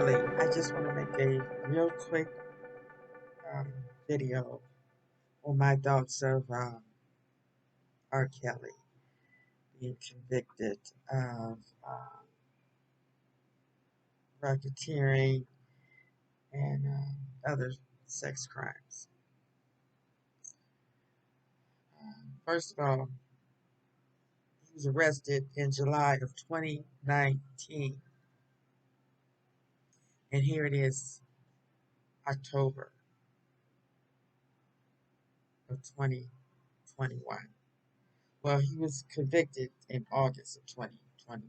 Kelly. I just want to make a real quick um, video on my thoughts of R. Kelly being convicted of racketeering and other sex crimes. First of all, he was arrested in July of 2019, and here it is, October of 2021. Well, he was convicted in August of 2021.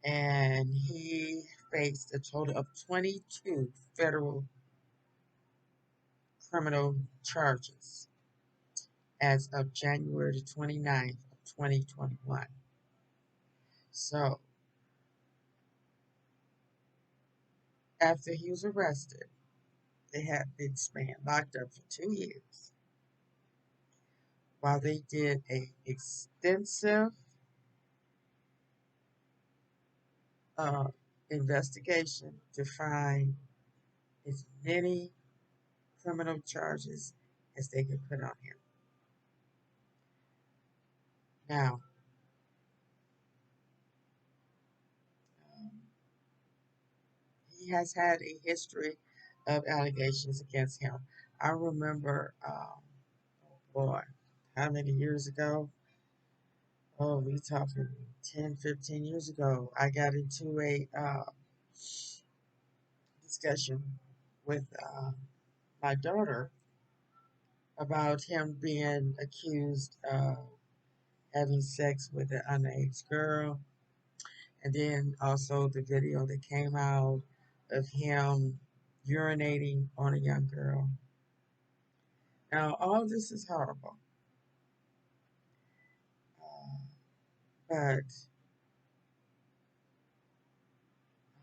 And he faced a total of 22 federal criminal charges as of January the 29th of 2021. So, after he was arrested, they had been locked up for 2 years while they did a extensive uh, investigation to find as many criminal charges as they could put on him. Now, um, he has had a history of allegations against him. I remember, boy, how many years ago? Oh, we talking 10, 15 years ago. I got into a discussion with my daughter about him being accused of having sex with an underage girl. And then also the video that came out of him urinating on a young girl. Now, all this is horrible, but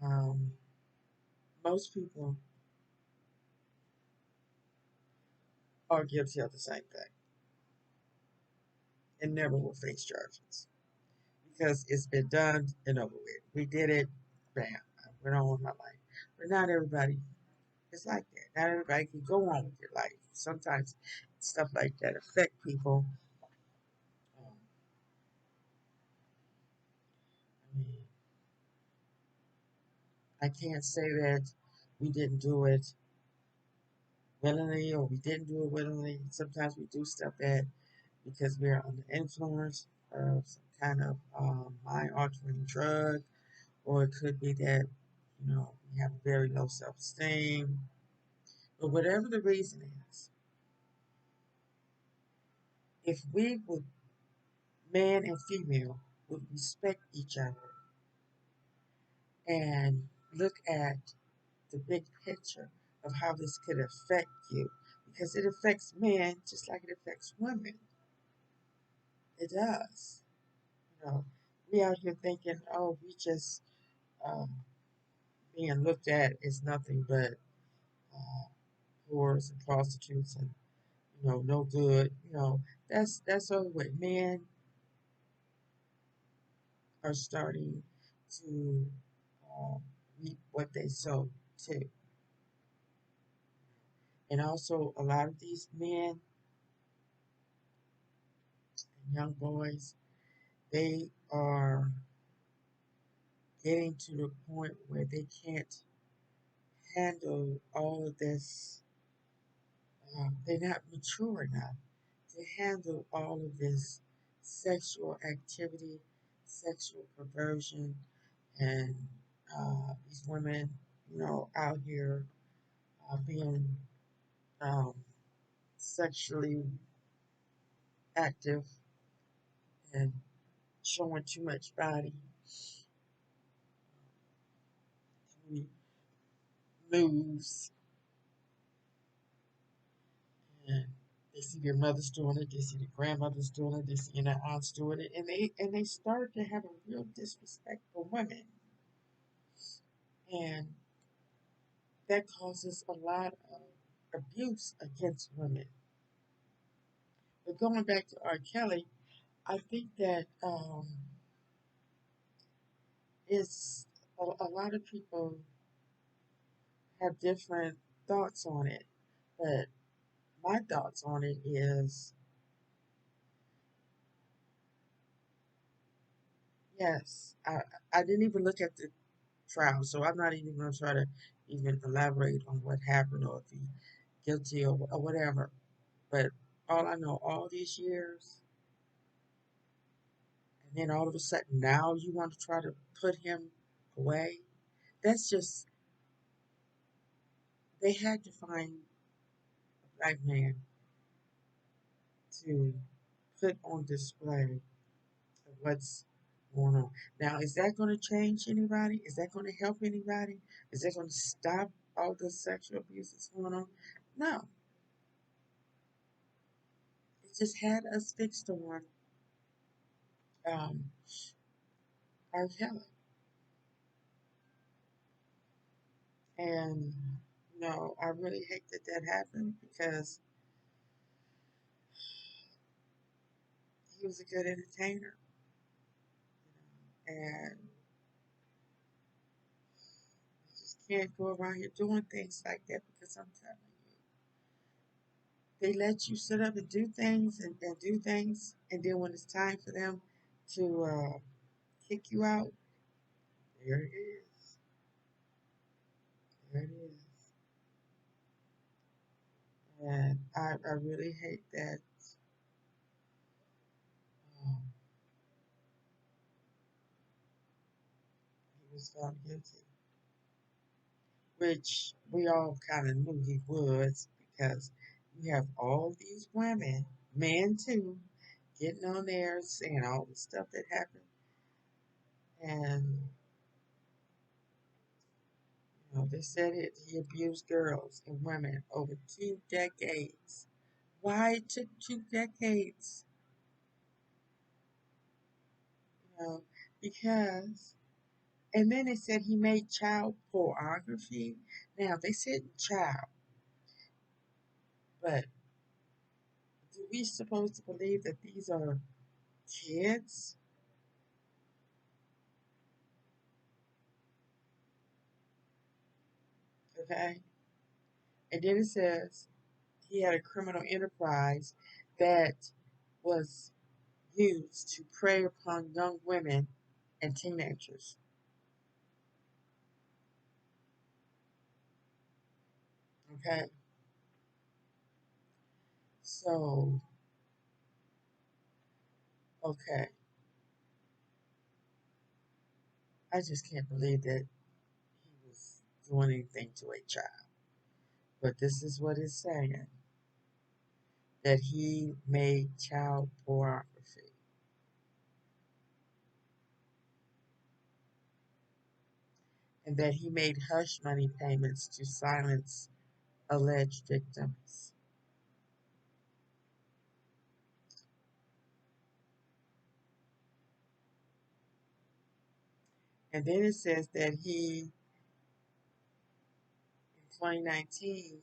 um, most people are guilty of the same thing and never will face charges because it's been done and over with. We did it, bam, I went on with my life. But not everybody is like that. Not everybody can go on with their life. Sometimes stuff like that affect people. Um, I mean, I can't say that we didn't do it willingly or we didn't do it willingly. Sometimes we do stuff that because we're under influence of some kind of mind altering drug, or it could be that, we have very low self esteem. But whatever the reason is, if we would, man and female, would respect each other and look at the big picture of how this could affect you, because it affects men just like it affects women. It does. We out here thinking, oh, we just um, being looked at as nothing but uh, whores and prostitutes and no good. That's over with. Men are starting to reap what they sow too, and also a lot of these men and young boys, they are getting to the point where they can't handle all of this. They're not mature enough to handle all of this sexual activity, sexual perversion, and these women, out here being um, sexually active and showing too much body, too many moves, and they see their mothers doing it, they see their grandmothers doing it, they see their aunts doing it, and they start to have a real disrespect for women, and that causes a lot of abuse against women. But going back to R. Kelly, I think that it's a lot of people have different thoughts on it, but my thoughts on it is yes. I didn't even look at the trial, so I'm not even going to try to even elaborate on what happened or if he guilty or whatever. But all I know, all these years, and then all of a sudden now you want to try to put him away. That's just they had to find a black man to put on display of what's going on. Now, is that going to change anybody? Is that going to help anybody? Is that going to stop all the sexual abuse that's going on? No. It just had us fixed on um, R. Kelly. And, I really hate that that happened because he was a good entertainer. And you just can't go around here doing things like that because I'm telling you, they let you sit up and do things and do things. And then when it's time for them to kick you out, there it is. There it is. And I really hate that um, he was found guilty, which we all kind of knew he was because you have all these women, men too, getting on there saying all the stuff that happened. And, they said he abused girls and women over 2 decades. Why it took 2 decades? You know, because and then they said he made child pornography. Now they said child, but do we supposed to believe that these are kids? Okay. And then it says he had a criminal enterprise that was used to prey upon young women and teenagers. Okay. So, okay. I just can't believe that he was doing anything to a child. But this is what it's saying that he made child pornography and that he made hush money payments to silence alleged victims. And then it says that in 2019,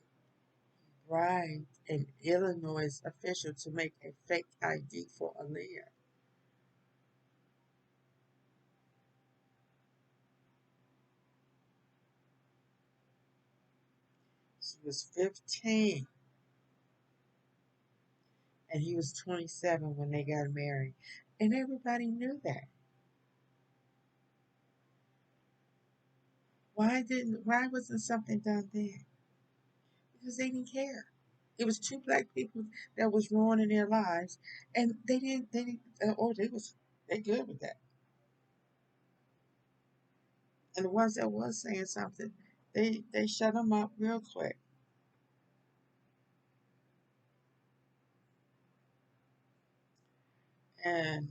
bribed an Illinois official to make a fake ID for Aaliyah. She was 15 and he was 27 when they got married. And everybody knew that. Why wasn't something done then? Because they didn't care. It was two black people that was ruining their lives, and they good with that. And the ones that was saying something, they shut them up real quick. And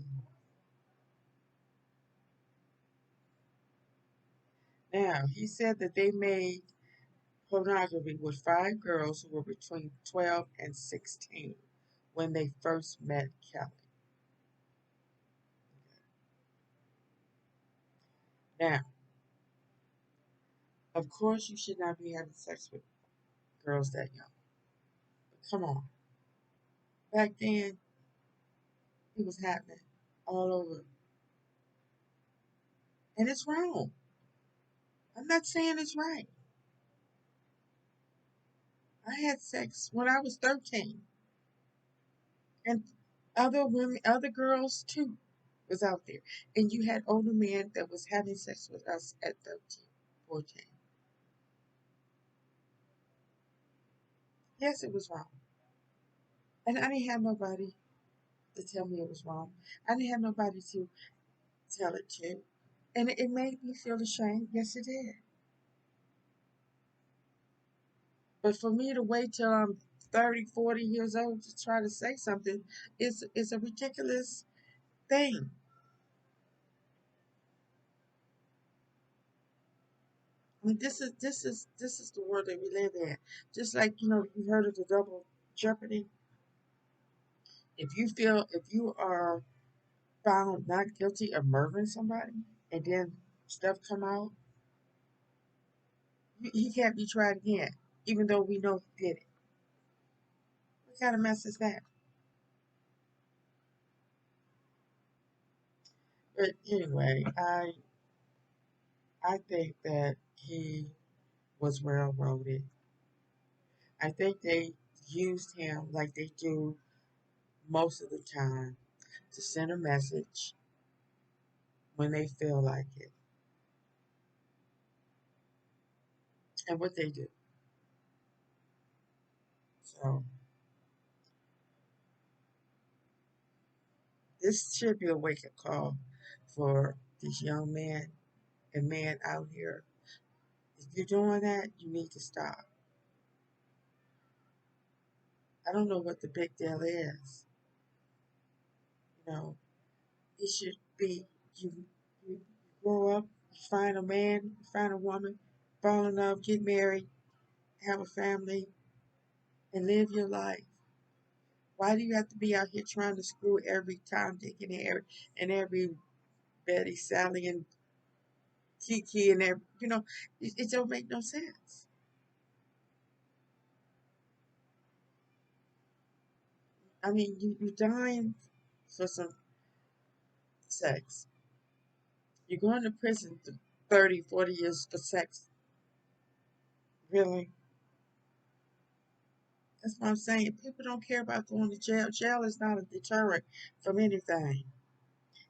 now he said that they made pornography with 5 girls who were between 12 and 16 when they first met Kelly. Now, of course, you should not be having sex with girls that young. But come on, back then it was happening all over, and it's wrong. I'm not saying it's right. I had sex when I was 13, and other women, other girls too, was out there. And you had older men that was having sex with us at 13, 14. Yes, it was wrong. And I didn't have nobody to tell me it was wrong. I didn't have nobody to tell it to. And it made me feel ashamed. Yes, it did. But for me to wait till I'm 30, 40 years old to try to say something is a ridiculous thing. I mean, this is the world that we live in. Just like you heard of the double jeopardy. If you are found not guilty of murdering somebody, and then stuff come out, he can't be tried again, even though we know he did it. What kind of mess is that? But anyway, I think that he was railroaded. I think they used him like they do most of the time to send a message when they feel like it. And what they do. So this should be a wake up call for these young men and men out here. If you're doing that, you need to stop. I don't know what the big deal is. You know, it should be you grow up, you find a man, you find a woman, fall in love, get married, have a family, and live your life. Why do you have to be out here trying to screw every Tom, Dick, and every Betty, Sally, and Kiki, and every, it don't make no sense. I mean, you dying for some sex. You're going to prison for 30, 40 years for sex. Really? That's what I'm saying. People don't care about going to jail. Jail is not a deterrent from anything.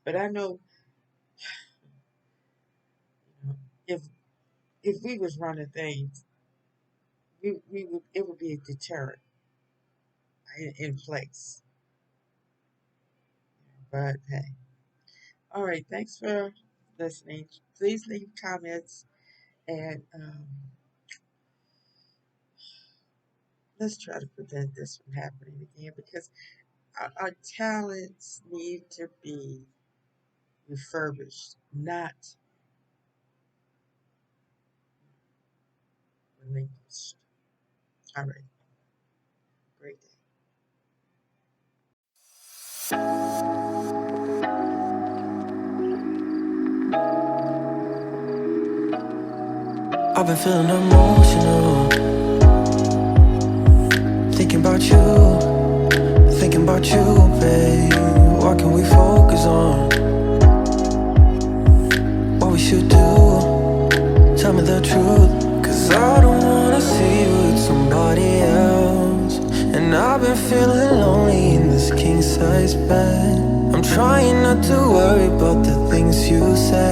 But I know, you know, if we was running things, we would it would be a deterrent in place. But hey, all right. Thanks for listening. Please leave comments and let's try to prevent this from happening again because our talents need to be refurbished, not relinquished. All right. Great day. I've been feeling emotional, thinking about you, babe. What can we focus on? What we should do? Tell me the truth. Cause I don't wanna see you with somebody else. And I've been feeling lonely in this king-size bed. I'm trying not to worry about the things you say.